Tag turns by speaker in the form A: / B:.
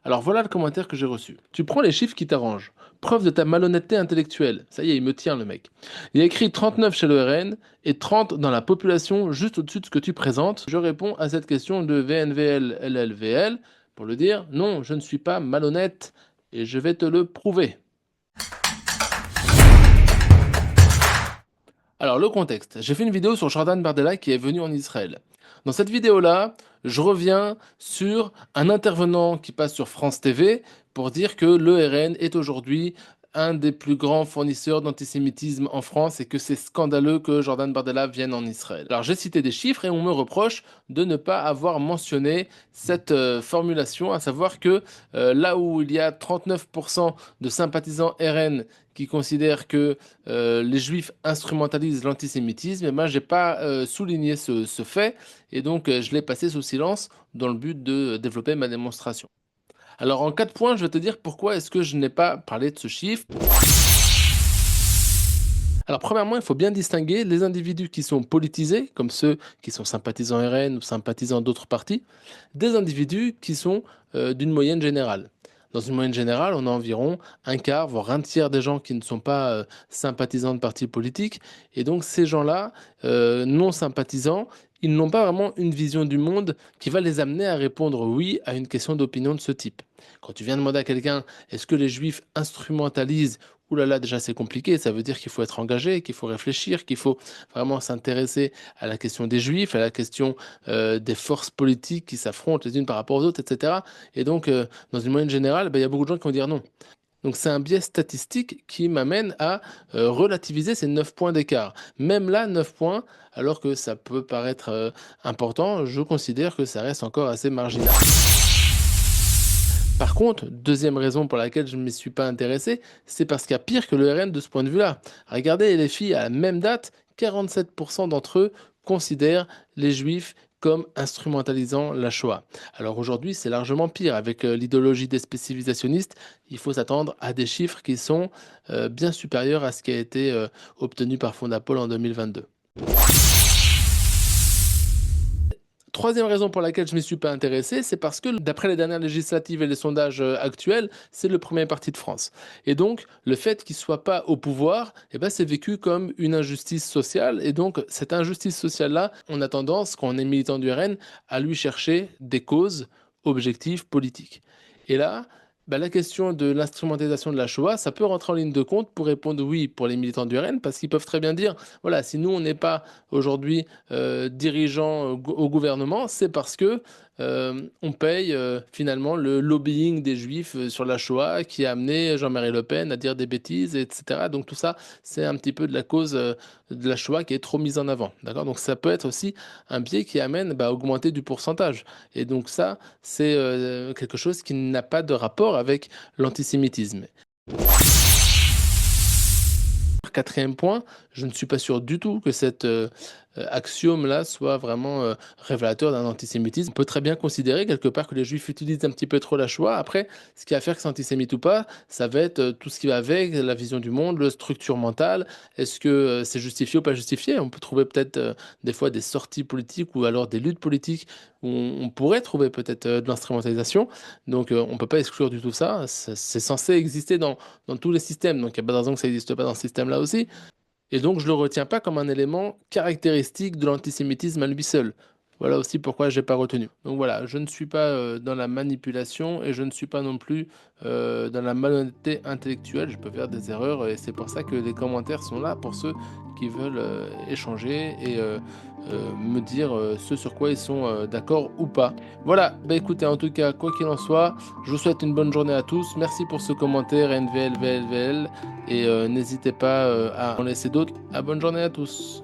A: Alors voilà le commentaire que j'ai reçu. Tu prends les chiffres qui t'arrangent. Preuve de ta malhonnêteté intellectuelle. Ça y est, il me tient le mec. Il y a écrit 39 chez le RN et 30 dans la population juste au-dessus de ce que tu présentes. Je réponds à cette question de VNVL LLVL pour le dire non, je ne suis pas malhonnête et je vais te le prouver. Alors, le contexte. J'ai fait une vidéo sur Jordan Bardella qui est venu en Israël. Dans cette vidéo-là, je reviens sur un intervenant qui passe sur France TV pour dire que l'ERN est aujourd'hui un des plus grands fournisseurs d'antisémitisme en France et que c'est scandaleux que Jordan Bardella vienne en Israël. Alors j'ai cité des chiffres et on me reproche de ne pas avoir mentionné cette formulation, à savoir que là où il y a 39% de sympathisants RN qui considèrent que les juifs instrumentalisent l'antisémitisme, et ben j'ai pas souligné ce fait et donc je l'ai passé sous silence dans le but de développer ma démonstration. Alors en 4 points, je vais te dire pourquoi est-ce que je n'ai pas parlé de ce chiffre. Alors premièrement, il faut bien distinguer les individus qui sont politisés, comme ceux qui sont sympathisants RN ou sympathisants d'autres partis, des individus qui sont d'une moyenne générale. Dans une moyenne générale, on a environ un quart, voire un tiers des gens qui ne sont pas sympathisants de partis politiques. Et donc ces gens-là, non sympathisants, ils n'ont pas vraiment une vision du monde qui va les amener à répondre oui à une question d'opinion de ce type. Quand tu viens demander à quelqu'un, est-ce que les juifs instrumentalisent? Ouh là là, déjà c'est compliqué, ça veut dire qu'il faut être engagé, qu'il faut réfléchir, qu'il faut vraiment s'intéresser à la question des juifs, à la question des forces politiques qui s'affrontent les unes par rapport aux autres, etc. Et donc, dans une moyenne générale, ben, il y a beaucoup de gens qui vont dire non. Donc c'est un biais statistique qui m'amène à relativiser ces 9 points d'écart. Même là, 9 points, alors que ça peut paraître important, je considère que ça reste encore assez marginal. Par contre, deuxième raison pour laquelle je ne m'y suis pas intéressé, c'est parce qu'il y a pire que le RN de ce point de vue-là. Regardez les filles à la même date, 47% d'entre eux considèrent les juifs comme instrumentalisant la Shoah. Alors aujourd'hui, c'est largement pire. Avec l'idéologie des spécialisationnistes, il faut s'attendre à des chiffres qui sont bien supérieurs à ce qui a été obtenu par Fondapol en 2022. Troisième raison pour laquelle je ne m'y suis pas intéressé, c'est parce que d'après les dernières législatives et les sondages actuels, c'est le premier parti de France. Et donc, le fait qu'il ne soit pas au pouvoir, eh ben, c'est vécu comme une injustice sociale. Et donc, cette injustice sociale-là, on a tendance, quand on est militant du RN, à lui chercher des causes objectives politiques. Et là, bah, la question de l'instrumentalisation de la Shoah, ça peut rentrer en ligne de compte pour répondre oui pour les militants du RN, parce qu'ils peuvent très bien dire, voilà, si nous, on n'est pas aujourd'hui dirigeants au gouvernement, c'est parce que on paye finalement le lobbying des juifs sur la Shoah qui a amené Jean-Marie Le Pen à dire des bêtises, etc. Donc tout ça, c'est un petit peu de la cause de la Shoah qui est trop mise en avant. D'accord? Donc ça peut être aussi un biais qui amène à augmenter du pourcentage. Et donc ça, c'est quelque chose qui n'a pas de rapport avec l'antisémitisme. Quatrième point, je ne suis pas sûr du tout que cet axiome-là soit vraiment révélateur d'un antisémitisme. On peut très bien considérer quelque part que les juifs utilisent un petit peu trop la Shoah. Après, ce qui va faire que c'est antisémite ou pas, ça va être tout ce qui va avec, la vision du monde, la structure mentale. Est-ce que c'est justifié ou pas justifié? On peut trouver peut-être des fois des sorties politiques ou alors des luttes politiques où on pourrait trouver peut-être de l'instrumentalisation. Donc on ne peut pas exclure du tout ça. C'est censé exister dans tous les systèmes. Donc il n'y a pas de raison que ça n'existe pas dans ce système-là aussi. Et donc, je ne le retiens pas comme un élément caractéristique de l'antisémitisme à lui seul. Voilà aussi pourquoi je n'ai pas retenu. Donc voilà, je ne suis pas dans la manipulation et je ne suis pas non plus dans la malhonnêteté intellectuelle. Je peux faire des erreurs et c'est pour ça que les commentaires sont là pour ceux qui veulent échanger et me dire ce sur quoi ils sont d'accord ou pas. Voilà, bah écoutez, en tout cas, quoi qu'il en soit, je vous souhaite une bonne journée à tous. Merci pour ce commentaire NVLVLVL et n'hésitez pas à en laisser d'autres. À bonne journée à tous.